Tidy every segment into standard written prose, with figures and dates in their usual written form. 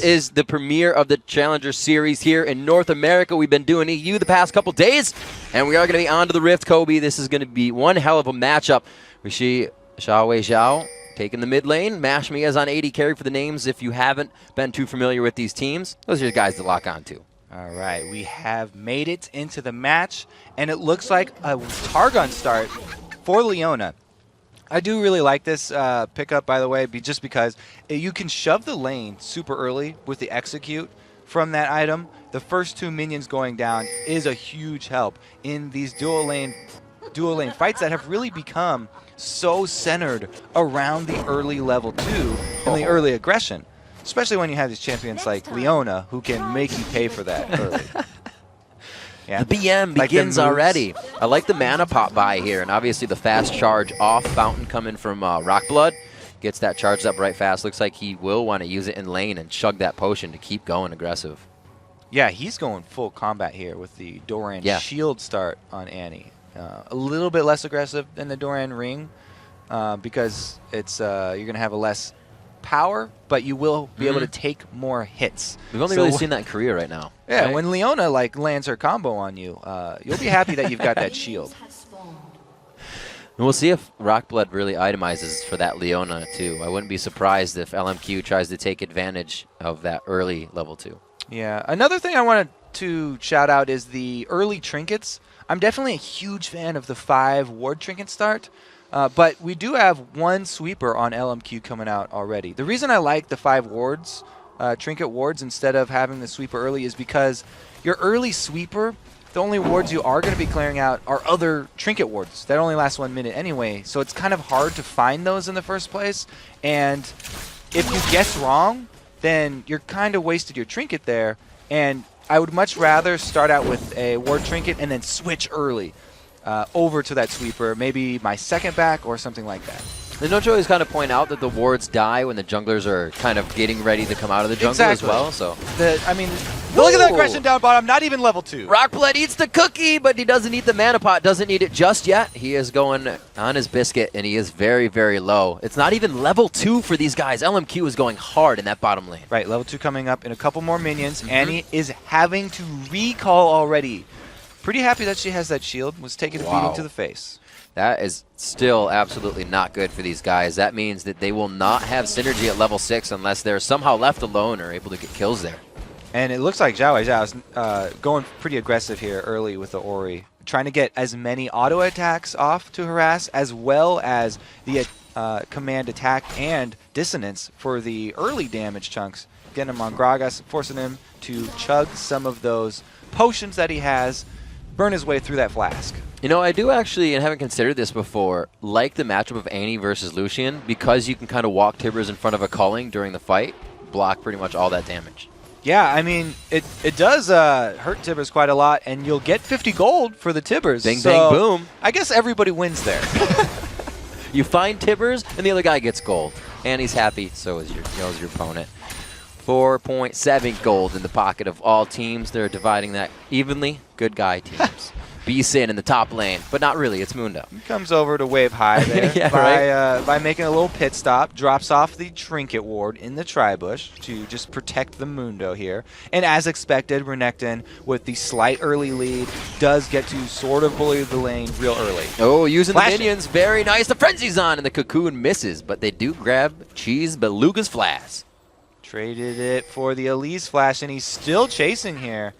is the premiere of the Challenger Series here in North America. We've been doing EU the past couple days, and we are going to be on to the Rift, Kobe. This is going to be one hell of a matchup. Rishi Xiaowei Zhao taking the mid lane. Mash Me is on 80 carry for the names if you haven't been too familiar with these teams. Those are your guys to lock on to. All right, we have made it into the match, and it looks like a Targon start for Leona. I do really like this pickup, by the way, just because you can shove the lane super early with the execute from that item. The first 2 minions going down is a huge help in these dual lane fights that have really become so centered around the early level 2 and the early aggression, especially when you have these champions like Leona who can make you pay for that early. Yeah. The BM begins already. I like the mana pop by here, and obviously the fast charge off Fountain coming from Rockblood. Gets that charged up right fast. Looks like he will want to use it in lane and chug that potion to keep going aggressive. Yeah, he's going full combat here with the Doran shield start on Annie. A little bit less aggressive than the Doran ring because it's you're going to have a less power, but you will be able to take more hits. We've only really seen that in Korea right now. Yeah, right? when Leona lands her combo on you, you'll be happy that you've got that shield. And we'll see if Rockblood really itemizes for that Leona too. I wouldn't be surprised if LMQ tries to take advantage of that early level 2. Yeah, another thing I wanted to shout out is the early trinkets. I'm definitely a huge fan of the 5 ward trinket start. But we do have 1 sweeper on LMQ coming out already. The reason I like the 5 wards, trinket wards, instead of having the sweeper early is because your early sweeper, the only wards you are going to be clearing out are other trinket wards that only last 1 minute anyway. So it's kind of hard to find those in the first place. And if you guess wrong, then you're kind of wasted your trinket there. And I would much rather start out with a ward trinket and then switch early. Over to that sweeper, maybe my second back or something like that. And don't you always kind of point out that the wards die when the junglers are kind of getting ready to come out of the jungle as well? So I mean, look at that aggression down bottom, not even level 2. Rockblood eats the cookie, but he doesn't eat the mana pot, doesn't need it just yet. He is going on his biscuit, and he is very, very low. It's not even level 2 for these guys. LMQ is going hard in that bottom lane. Right, level 2 coming up in a couple more minions. Annie is having to recall already. Pretty happy that she has that shield. Was taking a beating to the face. That is still absolutely not good for these guys. That means that they will not have synergy at level 6 unless they're somehow left alone or able to get kills there. And it looks like Xiao is going pretty aggressive here early with the Ori, trying to get as many auto attacks off to harass as well as the command attack and dissonance for the early damage chunks. Getting him on Gragas, forcing him to chug some of those potions that he has, burn his way through that flask. You know, I do actually, and haven't considered this before, like the matchup of Annie versus Lucian because you can kind of walk Tibbers in front of a culling during the fight, block pretty much all that damage. Yeah, I mean, it does hurt Tibbers quite a lot, and you'll get 50 gold for the Tibbers. Bing, bang, boom. I guess everybody wins there. You find Tibbers, and the other guy gets gold. Annie's happy, so is your opponent. 4.7 gold in the pocket of all teams. They're dividing that evenly. Good guy teams. B-Sin in the top lane, but not really. It's Mundo. He comes over to wave high there yeah, by making a little pit stop. Drops off the trinket ward in the tri-bush to just protect the Mundo here. And as expected, Renekton, with the slight early lead, does get to sort of bully the lane real early. Oh, using the minions. Very nice. The Frenzy's on, and the Cocoon misses, but they do grab Cheese Beluga's Flash. Traded it for the Elise Flash, and he's still chasing here.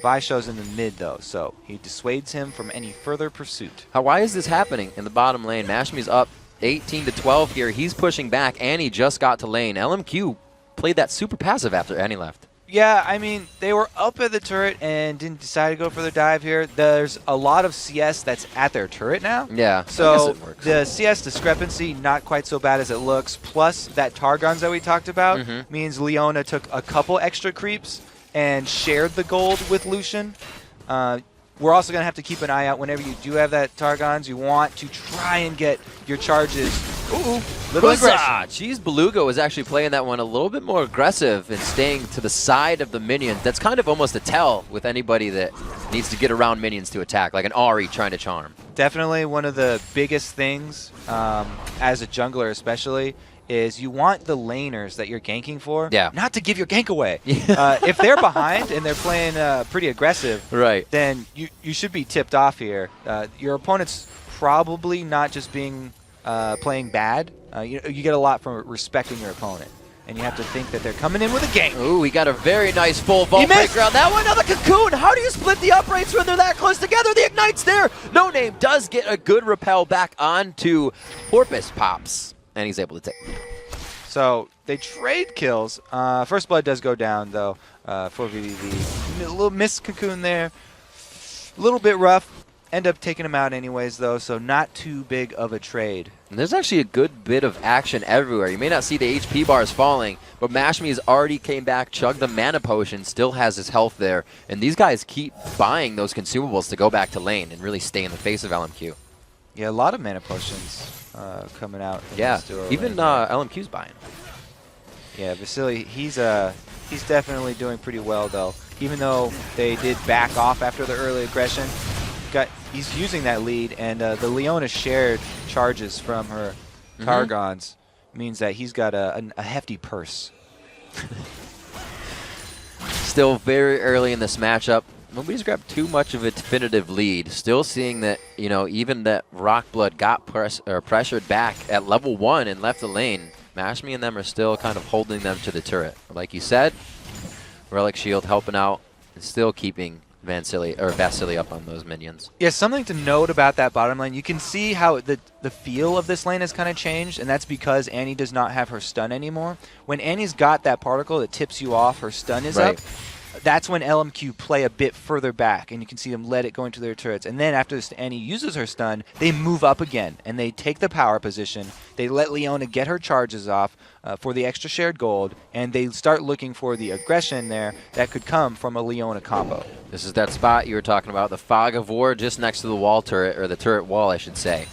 Vaisho's in the mid, though, so he dissuades him from any further pursuit. Why is this happening in the bottom lane? Mashmi's up 18 to 12 here. He's pushing back. Annie just got to lane. LMQ played that super passive after Annie left. Yeah, I mean, they were up at the turret and didn't decide to go for the dive here. There's a lot of CS that's at their turret now. Yeah, so the CS discrepancy, not quite so bad as it looks. Plus, that Targons that we talked about means Leona took a couple extra creeps and shared the gold with Lucian. We're also going to have to keep an eye out whenever you do have that Targons. You want to try and get your charges. Ooh, little aggression. Cheese Beluga was actually playing that one a little bit more aggressive and staying to the side of the minions. That's kind of almost a tell with anybody that needs to get around minions to attack, like an Ahri trying to charm. Definitely one of the biggest things, as a jungler especially, is you want the laners that you're ganking for not to give your gank away. Yeah. If they're behind and they're playing pretty aggressive, right, then you should be tipped off here. Your opponent's probably not just being playing bad. You get a lot from respecting your opponent. And you have to think that they're coming in with a gank. Ooh, we got a very nice full vault breaker on that one. Now the cocoon. How do you split the uprights when they're that close together? The ignite's there. No Name does get a good repel back onto Porpoise Pops, and he's able to take it. So they trade kills. First Blood does go down, though, for vVv. A little missed cocoon there. A little bit rough. End up taking him out anyways, though, so not too big of a trade. And there's actually a good bit of action everywhere. You may not see the HP bars falling, but Mashmi has already came back, chugged the mana potion, still has his health there. And these guys keep buying those consumables to go back to lane and really stay in the face of LMQ. Yeah, a lot of mana potions coming out. Yeah, even LMQ's buying. Yeah, Vasily, he's definitely doing pretty well, though. Even though they did back off after the early aggression, he's using that lead, and the Leona shared charges from her Targons means that he's got a hefty purse. Still very early in this matchup. Nobody's grabbed too much of a definitive lead. Still seeing that, you know, even that Rockblood got pressured back at level 1 and left the lane. Mashmi and them are still kind of holding them to the turret. Like you said, Relic Shield helping out and still keeping Vasily up on those minions. Yeah, something to note about that bottom lane. You can see how the feel of this lane has kind of changed, and that's because Annie does not have her stun anymore. When Annie's got that particle that tips you off, her stun is up. That's when LMQ play a bit further back, and you can see them let it go into their turrets. And then after Annie uses her stun, they move up again, and they take the power position. They let Leona get her charges off for the extra shared gold, and they start looking for the aggression there that could come from a Leona combo. This is that spot you were talking about, the Fog of War just next to the wall turret, or the turret wall, I should say.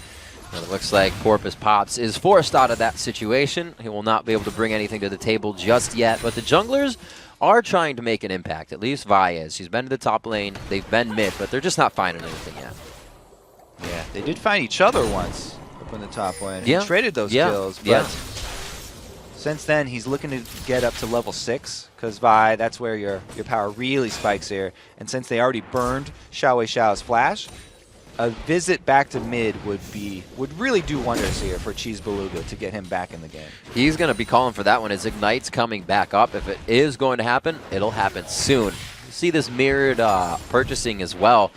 And it looks like Porpoise Pops is forced out of that situation. He will not be able to bring anything to the table just yet, but the junglers are trying to make an impact. At least Vi is. She's been to the top lane. They've been mid, but they're just not finding anything yet. Yeah, they did find each other once up in the top lane. Yeah. He traded those kills, but since then he's looking to get up to level 6 because Vi, that's where your power really spikes here. And since they already burned Xiao's flash, a visit back to mid would really do wonders here for Cheese Beluga to get him back in the game. He's going to be calling for that one. His Ignite's coming back up. If it is going to happen, it'll happen soon. You see this mirrored purchasing as well.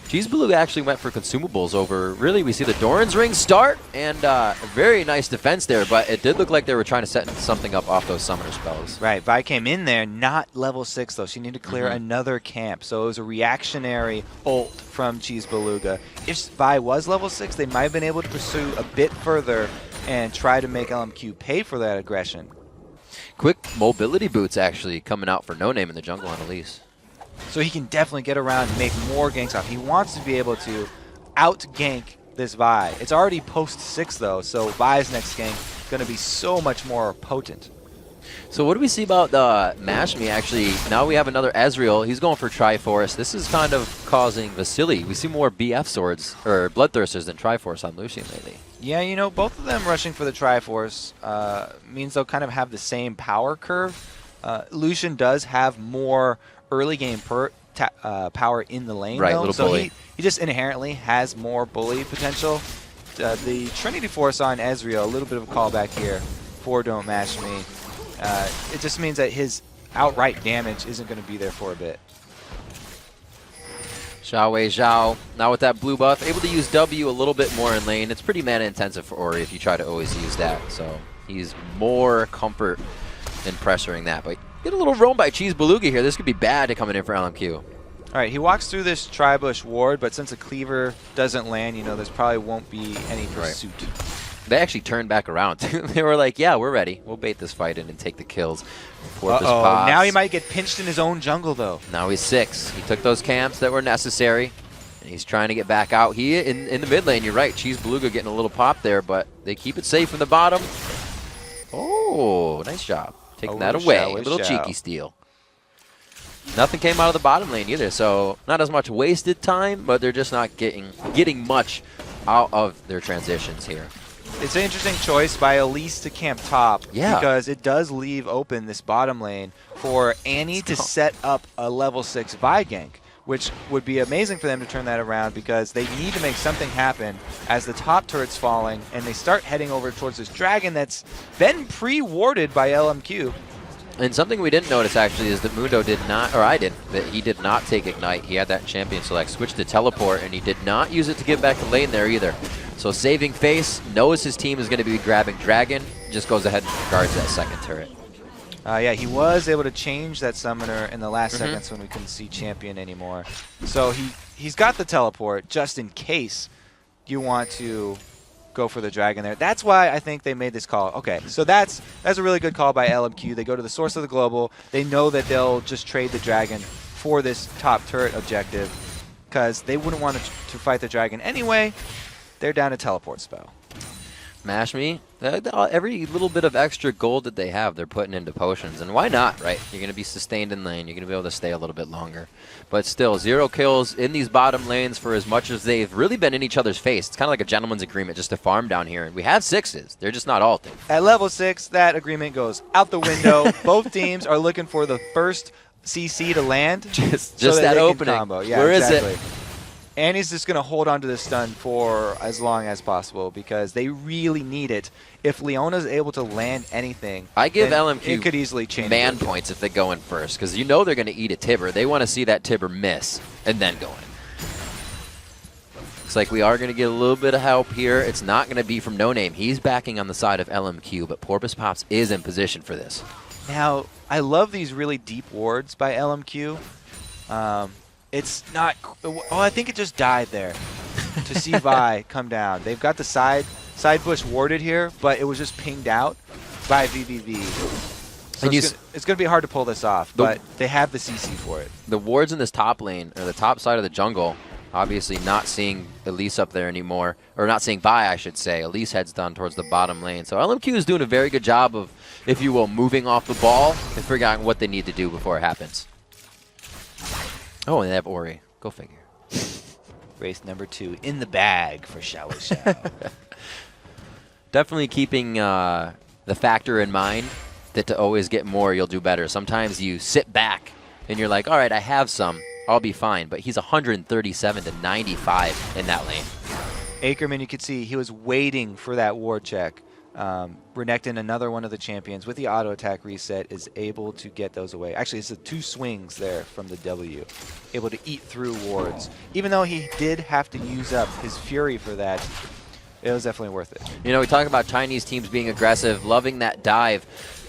Cheese Beluga actually went for consumables over, really, we see the Doran's Ring start, and a very nice defense there, but it did look like they were trying to set something up off those summoner spells. Right, Vi came in there, not level 6 though. She needed to clear another camp, so it was a reactionary ult from Cheese Beluga. If Vi was level 6, they might have been able to pursue a bit further and try to make LMQ pay for that aggression. Quick mobility boots actually coming out for No Name in the jungle on Elise. So he can definitely get around and make more ganks off. He wants to be able to out-gank this Vi. It's already post-6 though, so Vi's next gank is going to be so much more potent. So what do we see about Mashmi actually? Now we have another Ezreal. He's going for Triforce. This is kind of causing Vasily. We see more BF swords, or Bloodthirsters, than Triforce on Lucian lately. Yeah, you know, both of them rushing for the Triforce means they'll kind of have the same power curve. Lucian does have more early game power in the lane, right, though, little so bully. He just inherently has more bully potential. The Trinity Force on Ezreal, a little bit of a callback here for Don't Mash Me. It just means that his outright damage isn't going to be there for a bit. Xiao, now with that blue buff, able to use W a little bit more in lane. It's pretty mana intensive for Ori if you try to always use that, so he's more comfort in pressuring that. But get a little roam by Cheese Beluga here. This could be bad to coming in for LMQ. All right, he walks through this Tribush ward, but since a cleaver doesn't land, you know, there's probably won't be any pursuit. Right. They actually turned back around, too. They were like, yeah, we're ready. We'll bait this fight in and take the kills. Now he might get pinched in his own jungle, though. Now he's 6. He took those camps that were necessary, and he's trying to get back out. He, in the mid lane, you're right. Cheese Beluga getting a little pop there, but they keep it safe in the bottom. Oh, nice job. Taking that away. A little cheeky steal. Nothing came out of the bottom lane either, so not as much wasted time, but they're just not getting much out of their transitions here. It's an interesting choice by Elise to camp top because it does leave open this bottom lane for Annie to set up a level 6 Vi gank, which would be amazing for them to turn that around because they need to make something happen as the top turret's falling and they start heading over towards this dragon that's been pre-warded by LMQ. And something we didn't notice actually is that Mundo did not, or I didn't, that he did not take Ignite. He had that champion select, switched to teleport, and he did not use it to get back to lane there either. So saving face, knows his team is going to be grabbing Dragon, just goes ahead and guards that second turret. Yeah, he was able to change that summoner in the last seconds when we couldn't see champion anymore. So he's got the teleport just in case you want to go for the dragon there. That's why I think they made this call. Okay, so that's a really good call by LMQ. They go to the source of the global. They know that they'll just trade the dragon for this top turret objective because they wouldn't want to fight the dragon anyway. They're down a teleport spell. Mash me. Every little bit of extra gold that they have, they're putting into potions. And why not, right? You're going to be sustained in lane. You're going to be able to stay a little bit longer. But still, 0 kills in these bottom lanes for as much as they've really been in each other's face. It's kind of like a gentleman's agreement just to farm down here. And we have 6s. They're just not ulting. At level 6, that agreement goes out the window. Both teams are looking for the first CC to land. Just that opening. Combo. Yeah, Where exactly. is it? Annie's just going to hold on to this stun for as long as possible because they really need it. If Leona's able to land anything, I give LMQ it could easily change man points if they go in first because you know they're going to eat a Tibber. They want to see that Tibber miss and then go in. Looks like we are going to get a little bit of help here. It's not going to be from No Name. He's backing on the side of LMQ, but Porpoise Pops is in position for this. Now, I love these really deep wards by LMQ. It's not... Oh, I think it just died there to see Vi come down. They've got the side bush warded here, but it was just pinged out by vVv. So it's going to be hard to pull this off, but they have the CC for it. The wards in this top lane, or the top side of the jungle, obviously not seeing Elise up there anymore, or not seeing Vi, I should say. Elise heads down towards the bottom lane. So LMQ is doing a very good job of, if you will, moving off the ball and figuring out what they need to do before it happens. Oh, and they have Ori. Go figure. Race number 2 in the bag for Xiao. Definitely keeping the factor in mind that to always get more, you'll do better. Sometimes you sit back and you're like, all right, I have some. I'll be fine. But he's 137 to 95 in that lane. Ackerman, you could see he was waiting for that ward check. Renekton, another one of the champions, with the auto attack reset, is able to get those away. Actually, it's the 2 swings there from the W. Able to eat through wards. Even though he did have to use up his fury for that, it was definitely worth it. You know, we talk about Chinese teams being aggressive, loving that dive.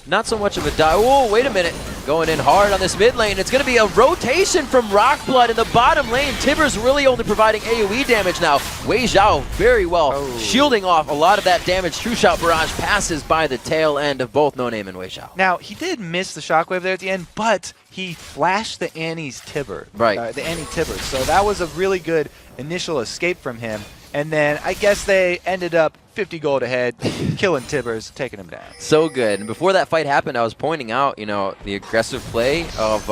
Not so much of a dive. Oh, wait a minute. Going in hard on this mid lane. It's going to be a rotation from Rockblood in the bottom lane. Tibber's really only providing AoE damage now. Wei Zhao very well shielding off a lot of that damage. True Shot Barrage passes by the tail end of both No Name and Wei Zhao. Now, he did miss the shockwave there at the end, but he flashed the Annie's Tibber. Right. The Annie Tibber. So that was a really good initial escape from him. And then I guess they ended up 50 gold ahead, killing Tibbers, taking him down. So good. And before that fight happened, I was pointing out, you know, the aggressive play of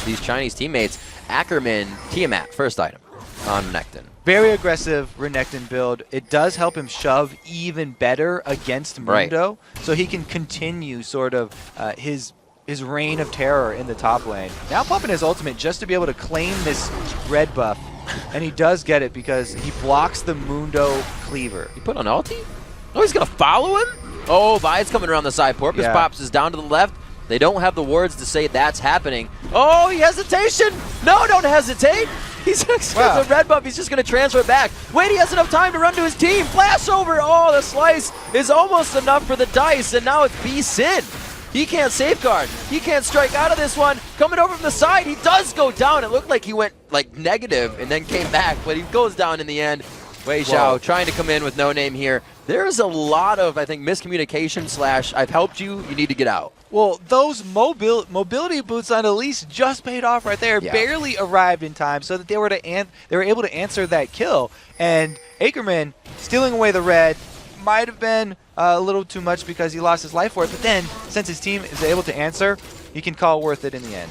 these Chinese teammates. Ackerman, Tiamat, first item on Renekton. Very aggressive Renekton build. It does help him shove even better against Mundo, so he can continue sort of his reign of terror in the top lane. Now pumping his ultimate just to be able to claim this red buff. And he does get it because he blocks the Mundo cleaver. He put on ulti? Oh, he's going to follow him? Oh, Vi's coming around the side. Porpoise Pops is down to the left. They don't have the words to say that's happening. Oh, he hesitation. No, don't hesitate. He's the red buff. He's just going to transfer it back. Wait, he has enough time to run to his team. Flash over. Oh, the slice is almost enough for the dice. And now it's B-Sin. He can't safeguard. He can't strike out of this one. Coming over from the side, he does go down. It looked like he went like negative and then came back, but he goes down in the end. Wei Zhao trying to come in with No Name here. There's a lot of, I think, miscommunication / I've helped you, you need to get out. Well, those mobility boots on Elise just paid off right there. Yeah. Barely arrived in time so that they were able to answer that kill. And Ackerman stealing away the red might have been a little too much because he lost his life for it, but then since his team is able to answer, he can call worth it in the end.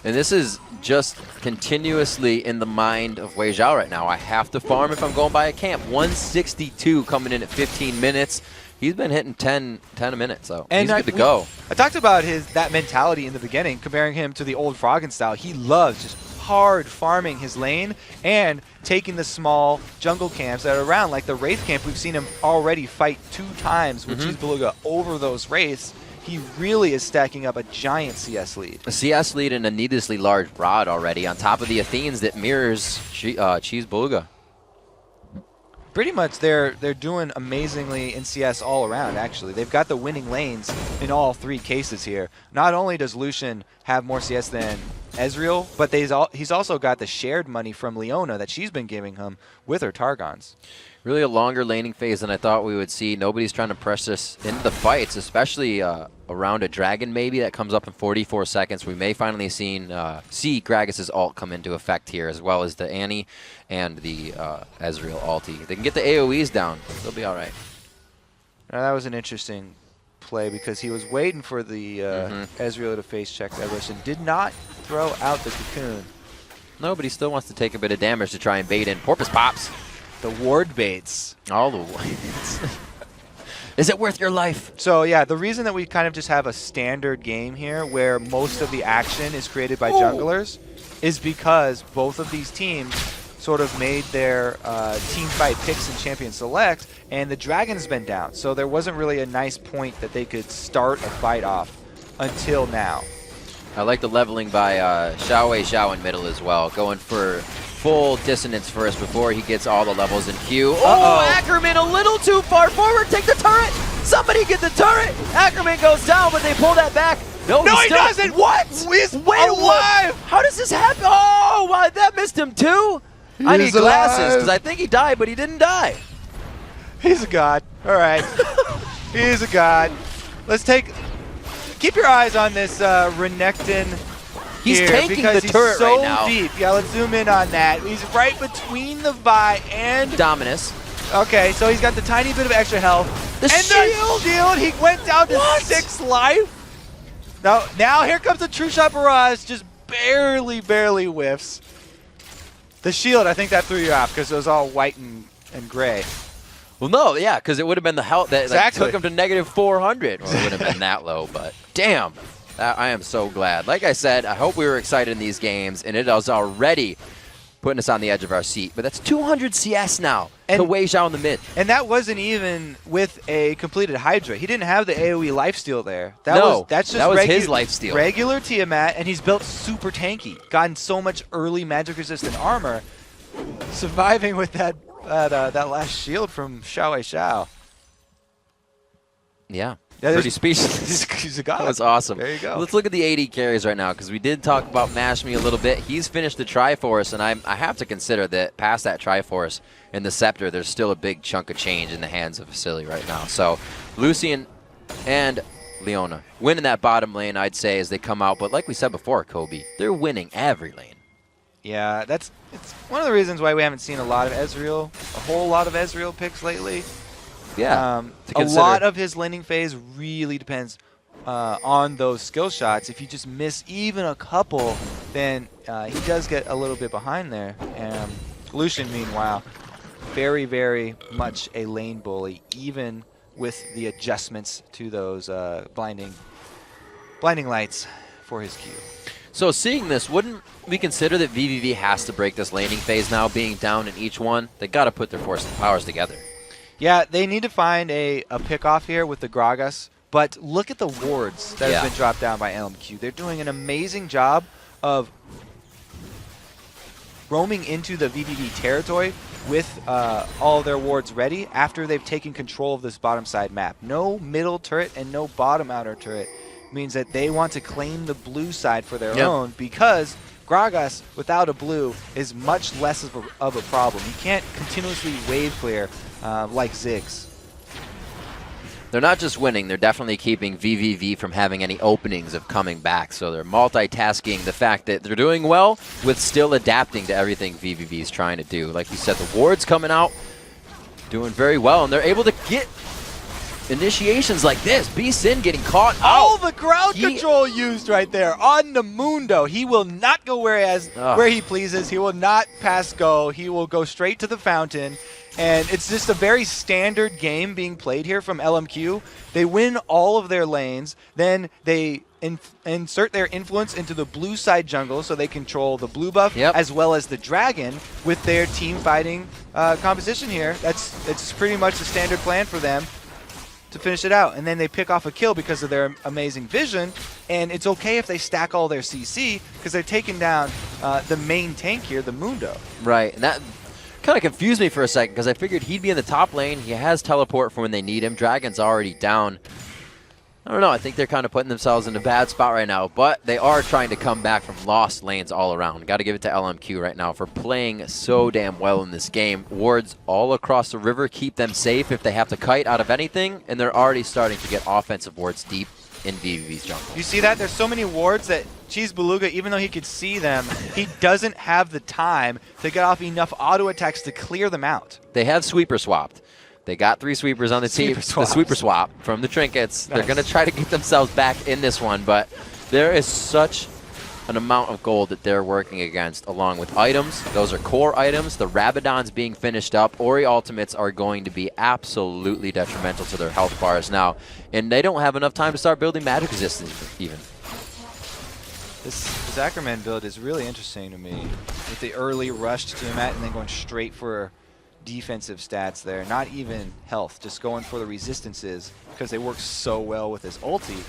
And this is just continuously in the mind of Wei Zhao right now. I have to farm if I'm going by a camp. 162 coming in at 15 minutes. He's been hitting 10 a minute, so he's good to go. I talked about that mentality in the beginning, comparing him to the old Froggen style. He loves just hard farming his lane and taking the small jungle camps that are around, like the Wraith camp. We've seen him already fight 2 times with Cheese Beluga over those Wraiths. He really is stacking up a giant CS lead. A CS lead and a needlessly large Rod already, on top of the Athenes that mirrors Cheese Beluga. Pretty much they're doing amazingly in CS all around, actually. They've got the winning lanes in all 3 cases here. Not only does Lucian have more CS than Ezreal, but he's also got the shared money from Leona that she's been giving him with her Targons. Really a longer laning phase than I thought we would see. Nobody's trying to press us into the fights, especially around a dragon maybe that comes up in 44 seconds. We may finally see Gragas' ult come into effect here, as well as the Annie and the Ezreal ulti. They can get the AoEs down. They'll be all right. Now, that was an interesting play because he was waiting for the Ezreal to face check Evolution. Did not throw out the cocoon. No, but he still wants to take a bit of damage to try and bait in. Porpoise pops. The ward baits. All the ways. Is it worth your life? So, yeah, the reason that we kind of just have a standard game here where most of the action is created by junglers is because both of these teams sort of made their team fight picks in Champion Select, and the Dragon's been down. So there wasn't really a nice point that they could start a fight off until now. I like the leveling by Xiao in middle as well, going for full dissonance first before he gets all the levels in Q. Oh, Ackerman a little too far forward. Take the turret. Somebody get the turret. Ackerman goes down, but they pull that back. No, he doesn't. What? He's alive. How does this happen? Oh, wow, that missed him too. I need glasses because I think he died, but he didn't die. He's a god. All right. He's a god. Let's keep your eyes on this Renekton. He's taking the turret right now. He's so deep. Yeah, let's zoom in on that. He's right between the Vi and Dominus. Okay, so he's got the tiny bit of extra health. The shield! The shield! He went down to 6 life. Now here comes the True Shot Barrage. Just barely whiffs. The shield, I think that threw you off because it was all white and gray. Well, no, yeah, because it would have been the health that exactly. took him to negative 400. Or it would have been that low, but damn. I am so glad. Like I said, I hope we were excited in these games, and it is already putting us on the edge of our seat. But that's 200 CS now to Wei Zhao in the mid. And that wasn't even with a completed Hydra. He didn't have the AoE lifesteal there. That's just his lifesteal. Regular Tiamat, and he's built super tanky. Gotten so much early magic-resistant armor. Surviving with that last shield from Xiao. Yeah. Pretty speechless. He's a god. That was awesome. There you go. Let's look at the AD carries right now, because we did talk about Mash Me a little bit. He's finished the Triforce, and I have to consider that past that Triforce and the Scepter, there's still a big chunk of change in the hands of Vasily right now. So Lucian and Leona winning that bottom lane, I'd say, as they come out. But like we said before, Kobe, they're winning every lane. Yeah, it's one of the reasons why we haven't seen a whole lot of Ezreal picks lately. Yeah, a lot of his laning phase really depends on those skill shots. If you just miss even a couple, then he does get a little bit behind there. Lucian, meanwhile, very much a lane bully, even with the adjustments to those blinding lights for his Q. So seeing this, wouldn't we consider that vVv has to break this laning phase now, being down in each one? They got to put their forces and powers together. Yeah, they need to find a pick-off here with the Gragas, but look at the wards that have been dropped down by LMQ. They're doing an amazing job of roaming into the vVv territory with all their wards ready after they've taken control of this bottom side map. No middle turret and no bottom outer turret means that they want to claim the blue side for their own, because Gragas without a blue is much less of a problem. You can't continuously wave clear like Ziggs. They're not just winning, they're definitely keeping vVv from having any openings of coming back. So they're multitasking the fact that they're doing well with still adapting to everything vVv is trying to do. Like you said, the ward's coming out, doing very well, and they're able to get initiations like this. B-Sin getting caught Oh, out. the ground control used right there on the Mundo. He will not go where he pleases. He will not pass go. He will go straight to the fountain. And it's just a very standard game being played here from LMQ. They win all of their lanes. Then they insert their influence into the blue side jungle so they control the blue buff as well as the dragon with their team fighting composition here. It's pretty much the standard plan for them to finish it out. And then they pick off a kill because of their amazing vision. And it's okay if they stack all their CC because they're taking down the main tank here, the Mundo. Right. And that kind of confused me for a second because I figured he'd be in the top lane. He has teleport for when they need him. Dragon's already down. I don't know. I think they're kind of putting themselves in a bad spot right now, but they are trying to come back from lost lanes all around. Got to give it to LMQ right now for playing so damn well in this game. Wards all across the river keep them safe if they have to kite out of anything, and they're already starting to get offensive wards deep in vVv's jungle. You see that? There's so many wards that Cheese Beluga, even though he could see them, he doesn't have the time to get off enough auto attacks to clear them out. They have sweeper swapped. They got 3 sweepers on the team. The sweeper swap from the trinkets. Nice. They're going to try to get themselves back in this one, but there is such an amount of gold that they're working against, along with items. Those are core items. The Rabadon's being finished up. Ori ultimates are going to be absolutely detrimental to their health bars now, and they don't have enough time to start building magic resistance even. This Ackerman build is really interesting to me, with the early rush to the mat and then going straight for defensive stats there. Not even health, just going for the resistances because they work so well with his ulti.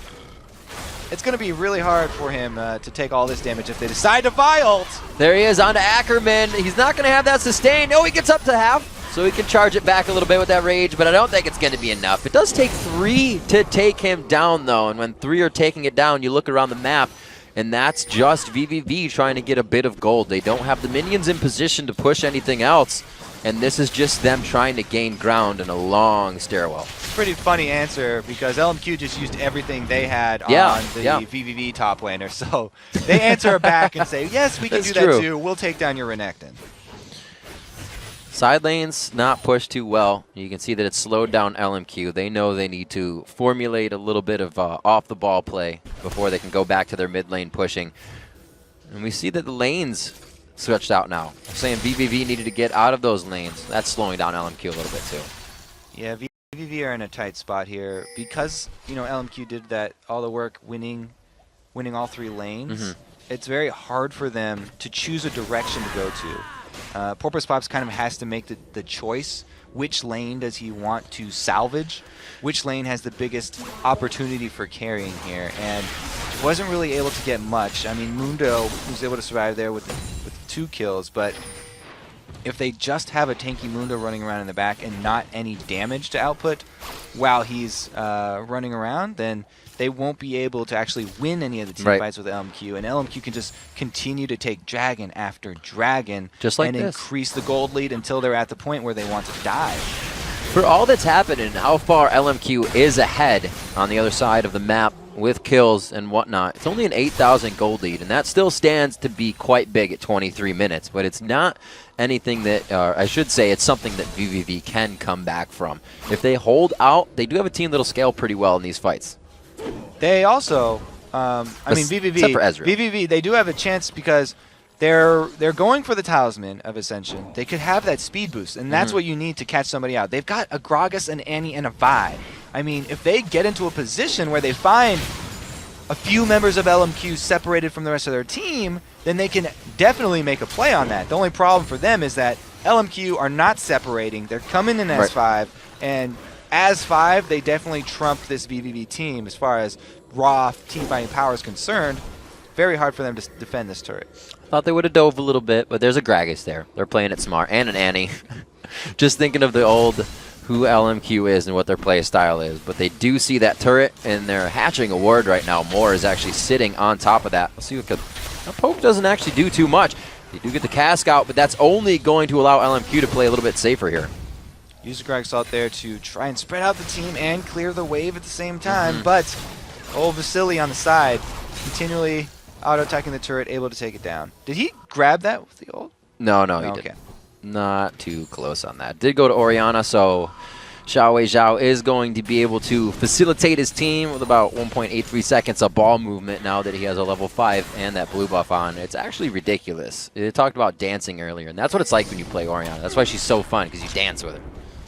It's going to be really hard for him to take all this damage if they decide to buy ult. There he is on to Ackerman. He's not going to have that sustain. Oh, he gets up to half, so he can charge it back a little bit with that rage, but I don't think it's going to be enough. It does take 3 to take him down, though, and when 3 are taking it down, you look around the map, and that's just vVv trying to get a bit of gold. They don't have the minions in position to push anything else, and this is just them trying to gain ground in a long stairwell. Pretty funny answer because LMQ just used everything they had on the vVv top laner. So they answer back and say, yes, we can do that too. We'll take down your Renekton. Side lanes not pushed too well. You can see that it's slowed down LMQ. They know they need to formulate a little bit of off-the-ball play before they can go back to their mid lane pushing. And we see that the lanes switched out now. I'm saying vVv needed to get out of those lanes. That's slowing down LMQ a little bit too. Yeah, vVv are in a tight spot here because LMQ did all the work winning all 3 lanes. It's very hard for them to choose a direction to go to. Porpoise Pops kind of has to make the choice. Which lane does he want to salvage? Which lane has the biggest opportunity for carrying here? And wasn't really able to get much. I mean, Mundo was able to survive there with 2 kills, but if they just have a tanky Mundo running around in the back and not any damage to output while he's running around, then they won't be able to actually win any of the team fights with LMQ, and LMQ can just continue to take dragon after dragon and increase the gold lead until they're at the point where they want to die. For all that's happened and how far LMQ is ahead on the other side of the map with kills and whatnot, it's only an 8,000 gold lead, and that still stands to be quite big at 23 minutes, but it's not anything that, I should say, it's something that vVv can come back from. If they hold out, they do have a team that'll scale pretty well in these fights. They also, vVv, they do have a chance because they're going for the Talisman of Ascension. They could have that speed boost, and that's what you need to catch somebody out. They've got a Gragas, an Annie, and a Vi. I mean, if they get into a position where they find a few members of LMQ separated from the rest of their team, then they can definitely make a play on that. The only problem for them is that LMQ are not separating. They're coming in S5, and as 5, they definitely trump this vVv team as far as raw team fighting power is concerned. Very hard for them to defend this turret. Thought they would have dove a little bit, but there's a Gragas there. They're playing it smart. And an Annie. Just thinking of the old who LMQ is and what their play style is. But they do see that turret, and they're hatching a ward right now. Moore is actually sitting on top of that. Let's see what could... Now, poke doesn't actually do too much. They do get the cask out, but that's only going to allow LMQ to play a little bit safer here. Use the Gragas out there to try and spread out the team and clear the wave at the same time. But old Vasily on the side, continually auto-attacking the turret, able to take it down. Did he grab that with the ult? No, he didn't. Not too close on that. Did go to Orianna, so Xiao Zhao is going to be able to facilitate his team with about 1.83 seconds of ball movement now that he has a level 5 and that blue buff on. It's actually ridiculous. It talked about dancing earlier, and that's what it's like when you play Orianna. That's why she's so fun, because you dance with her.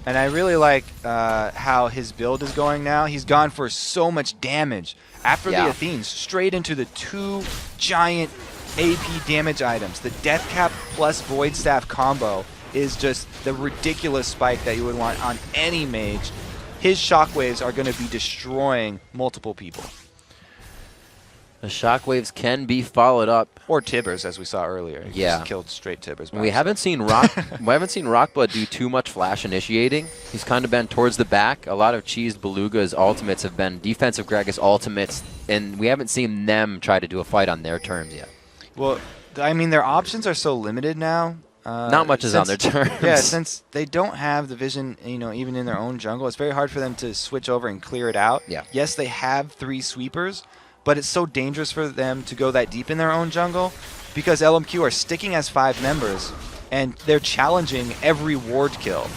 And I really like how his build is going now. He's gone for so much damage. After the Athenes, straight into the 2 giant AP damage items. The Death Cap plus Void Staff combo is just the ridiculous spike that you would want on any mage. His shockwaves are going to be destroying multiple people. The shockwaves can be followed up, or Tibbers, as we saw earlier. He just killed straight Tibbers. We haven't seen Rockblood do too much flash initiating. He's kind of been towards the back. A lot of cheesed Beluga's ultimates have been defensive Gragas ultimates, and we haven't seen them try to do a fight on their terms yet. Well, I mean, their options are so limited now. Not much is on their terms. Yeah, since they don't have the vision, even in their own jungle, it's very hard for them to switch over and clear it out. Yeah. Yes, they have 3 sweepers, but it's so dangerous for them to go that deep in their own jungle because LMQ are sticking as 5 members, and they're challenging every ward kill.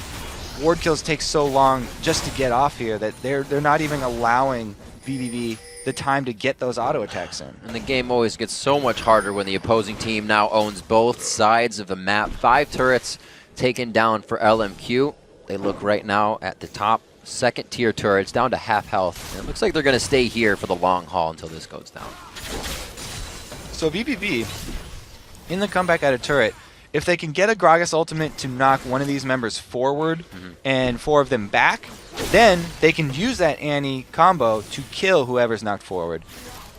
Ward kills take so long just to get off here that they're not even allowing vVv the time to get those auto attacks in. And the game always gets so much harder when the opposing team now owns both sides of the map. 5 turrets taken down for LMQ. They look right now at the top 2nd tier turrets down to half health. And it looks like they're going to stay here for the long haul until this goes down. So vVv, in the comeback at a turret, if they can get a Gragas ultimate to knock one of these members forward and 4 of them back, then they can use that Annie combo to kill whoever's knocked forward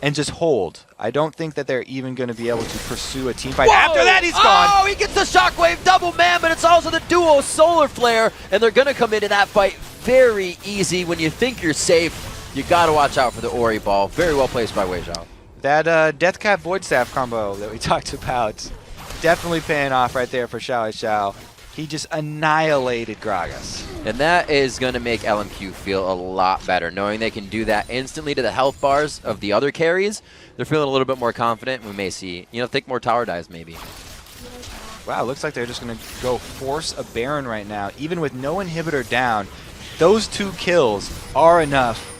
and just hold. I don't think that they're even going to be able to pursue a team fight. Whoa! After that, he's gone! Oh, he gets the shockwave double man, but it's also the duo solar flare, and they're going to come into that fight very easy. When you think you're safe, you got to watch out for the Ori ball. Very well placed by Wei Zhao. That Death Cap Void Staff combo that we talked about, definitely paying off right there for Xiao Zhao. He just annihilated Gragas. And that is going to make LMQ feel a lot better, knowing they can do that instantly to the health bars of the other carries. They're feeling a little bit more confident. We may see, think more tower dives maybe. Wow, looks like they're just going to go force a Baron right now. Even with no inhibitor down, those 2 kills are enough.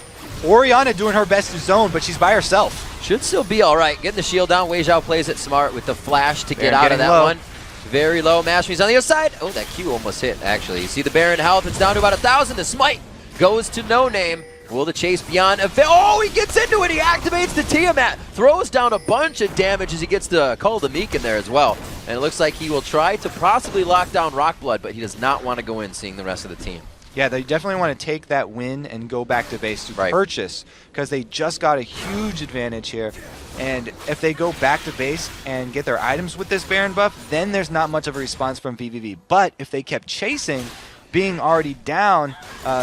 Orianna doing her best to zone, but she's by herself. Should still be all right. Getting the shield down. Wei Zhao plays it smart with the flash to get out of that one. Very low. Mashmi's on the other side. Oh, that Q almost hit, actually. You see the Baron health. It's down to about 1,000. The smite goes to No Name. Will the chase beyond? Oh, he gets into it. He activates the Tiamat. Throws down a bunch of damage as he gets the Call the Meek in there as well. And it looks like he will try to possibly lock down Rockblood, but he does not want to go in seeing the rest of the team. Yeah, they definitely want to take that win and go back to base to purchase, because they just got a huge advantage here. And if they go back to base and get their items with this Baron buff, then there's not much of a response from vVv. But if they kept chasing, being already down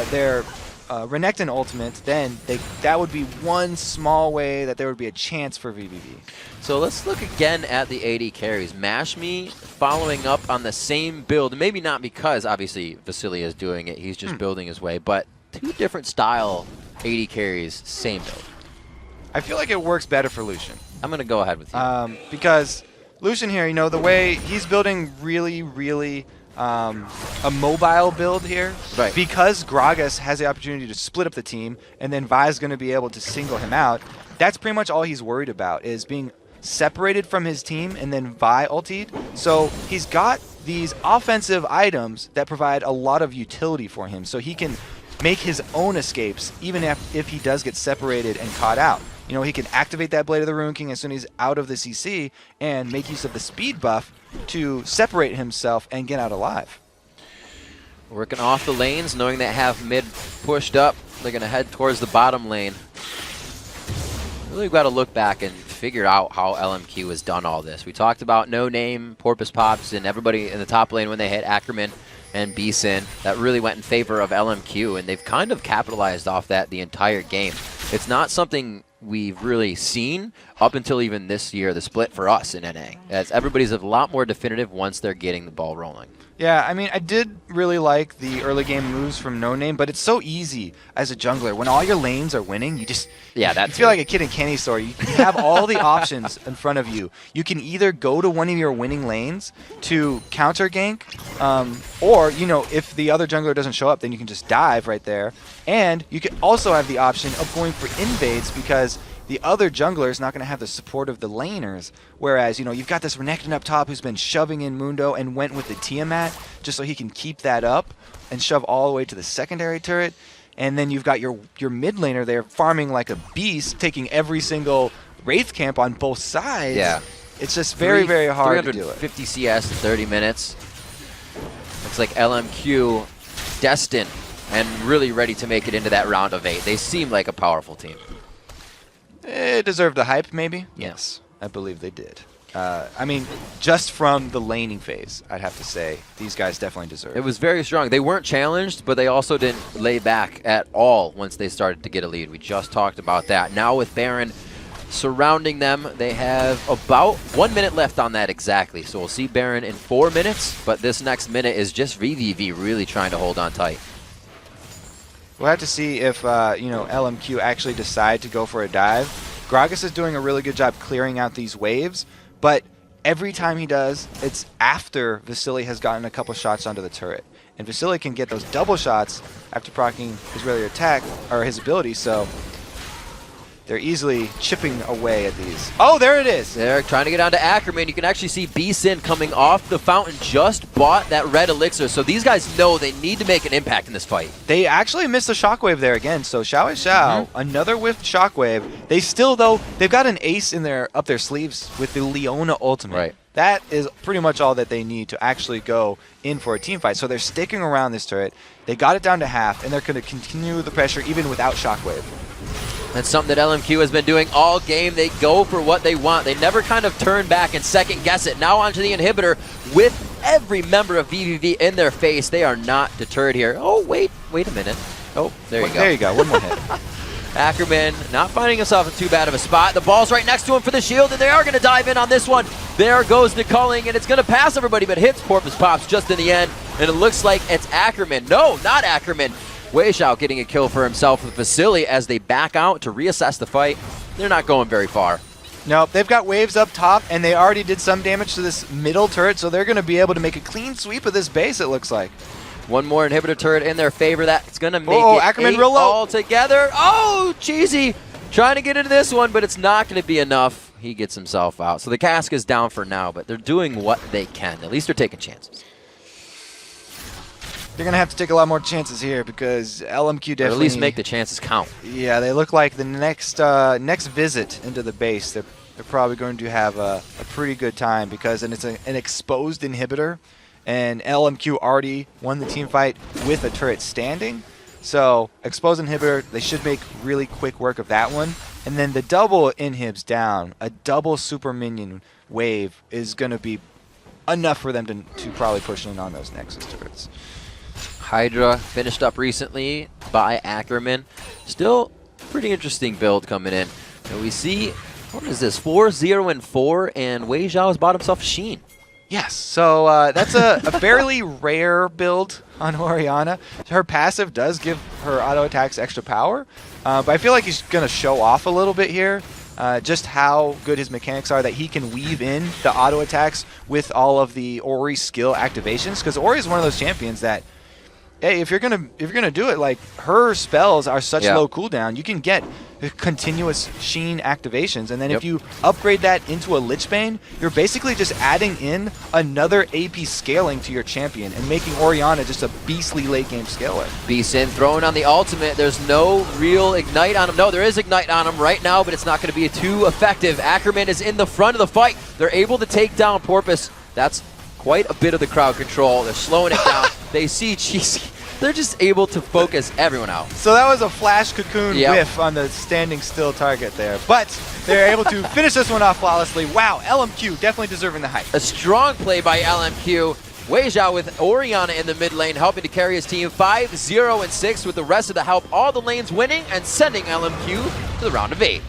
their Renekton ultimate, then that would be one small way that there would be a chance for vVv. So let's look again at the AD carries. Mashmi following up on the same build, maybe not because obviously Vasily is doing it, he's just building his way, but 2 different style AD carries, same build. I feel like it works better for Lucian. I'm going to go ahead with you. Because Lucian here, the way he's building really a mobile build here. Right. Because Gragas has the opportunity to split up the team, and then Vi's going to be able to single him out. That's pretty much all he's worried about, is being separated from his team and then Vi ultied. So he's got these offensive items that provide a lot of utility for him, so he can make his own escapes even if he does get separated and caught out. He can activate that Blade of the Ruin King as soon as he's out of the CC and make use of the speed buff to separate himself and get out alive. Working off the lanes, knowing they have mid pushed up, they're going to head towards the bottom lane. Really got to look back and figure out how LMQ has done all this. We talked about No Name, Porpoise Pops, and everybody in the top lane when they hit Ackerman and Beeson. That really went in favor of LMQ, and they've kind of capitalized off that the entire game. It's not something we've really seen up until even this year, the split for us in NA, as everybody's a lot more definitive once they're getting the ball rolling. Yeah, I mean, I did really like the early game moves from No Name, but it's so easy as a jungler. When all your lanes are winning, you just you feel like a kid in candy store. You have all the options in front of you. You can either go to one of your winning lanes to counter gank, or, you know, if the other jungler doesn't show up, then you can just dive right there. And you can also have the option of going for invades because the other jungler is not going to have the support of the laners, whereas, you know, you've got this Renekton up top who's been shoving in Mundo and went with the Tiamat just so he can keep that up and shove all the way to the secondary turret. And then you've got your mid laner there farming like a beast, taking every single Wraith camp on both sides. Yeah. It's just very, very hard to do it. 350 CS in 30 minutes. Looks like LMQ destined and really ready to make it into that round of 8. They seem like a powerful team. It deserved the hype, maybe? Yes, I believe they did. I mean, just from the laning phase, I'd have to say, these guys definitely deserve it. It was very strong. They weren't challenged, but they also didn't lay back at all once they started to get a lead. We just talked about that. Now with Baron surrounding them, they have about 1 minute left on that exactly. So we'll see Baron in 4 minutes, but this next minute is just vVv really trying to hold on tight. We'll have to see if, you know, LMQ actually decide to go for a dive. Gragas is doing a really good job clearing out these waves, but every time he does, it's after Vasily has gotten a couple shots onto the turret. And Vasily can get those double shots after proccing his regular attack, or his ability, so they're easily chipping away at these. Oh, there it is! They're trying to get onto Ackerman. You can actually see B-Sin coming off the fountain, just bought that red elixir. So these guys know they need to make an impact in this fight. They actually missed the shockwave there again. So Xiao, another whiffed shockwave. They still, though, they've got an ace in up their sleeves with the Leona ultimate. Right. That is pretty much all that they need to actually go in for a team fight. So they're sticking around this turret. They got it down to half, and they're going to continue the pressure even without shockwave. That's something that LMQ has been doing all game. They go for what they want. They never kind of turn back and second guess it. Now onto the inhibitor with every member of vVv in their face. They are not deterred here. Oh, wait a minute. Oh, there you go. There you go. One more hit. Ackerman not finding himself in too bad of a spot. The ball's right next to him for the shield, and they are going to dive in on this one. There goes the culling, and it's going to pass everybody, but hits Porpoise Pops just in the end, and it looks like it's Ackerman. No, not Ackerman. Weishao getting a kill for himself with Vasily as they back out to reassess the fight. They're not going very far. No, they've got waves up top, and they already did some damage to this middle turret, so they're going to be able to make a clean sweep of this base, it looks like. One more inhibitor turret in their favor. That's going to make it Ackerman 8 real low. all together. Oh, cheesy. Trying to get into this one, but it's not going to be enough. He gets himself out. So the cask is down for now, but they're doing what they can. At least they're taking chances. They're going to have to take a lot more chances here because LMQ definitely... Or at least make the chances count. Yeah, they look like the next visit into the base, they're probably going to have a pretty good time because it's an exposed inhibitor, and LMQ already won the team fight with a turret standing. So, exposed inhibitor, they should make really quick work of that one. And then the double inhibs down, a double super minion wave is going to be enough for them to probably push in on those Nexus turrets. Hydra finished up recently by Ackerman. Still pretty interesting build coming in. And we see, what is this, 4-0-4, and Wei Zhao has bought himself Sheen. Yes, so that's a fairly rare build on Orianna. Her passive does give her auto attacks extra power, but I feel like he's going to show off a little bit here. Just how good his mechanics are, that he can weave in the auto attacks with all of the Ori skill activations, because Ori is one of those champions that, hey, if you're gonna do it, like, her spells are such low cooldown, you can get continuous Sheen activations, and then if you upgrade that into a Lichbane, you're basically just adding in another AP scaling to your champion and making Orianna just a beastly late game scaler. B-Sin throwing on the ultimate. There's no real ignite on him. No, there is ignite on him right now, but it's not going to be too effective. Ackerman is in the front of the fight. They're able to take down Porpoise. That's quite a bit of the crowd control. They're slowing it down. They see Cheesy. They're just able to focus everyone out. So that was a flash cocoon whiff on the standing still target there. But they're able to finish this one off flawlessly. Wow, LMQ definitely deserving the hype. A strong play by LMQ. Wei Zhao with Orianna in the mid lane, helping to carry his team 5-0-6 with the rest of the help. All the lanes winning and sending LMQ to the round of 8.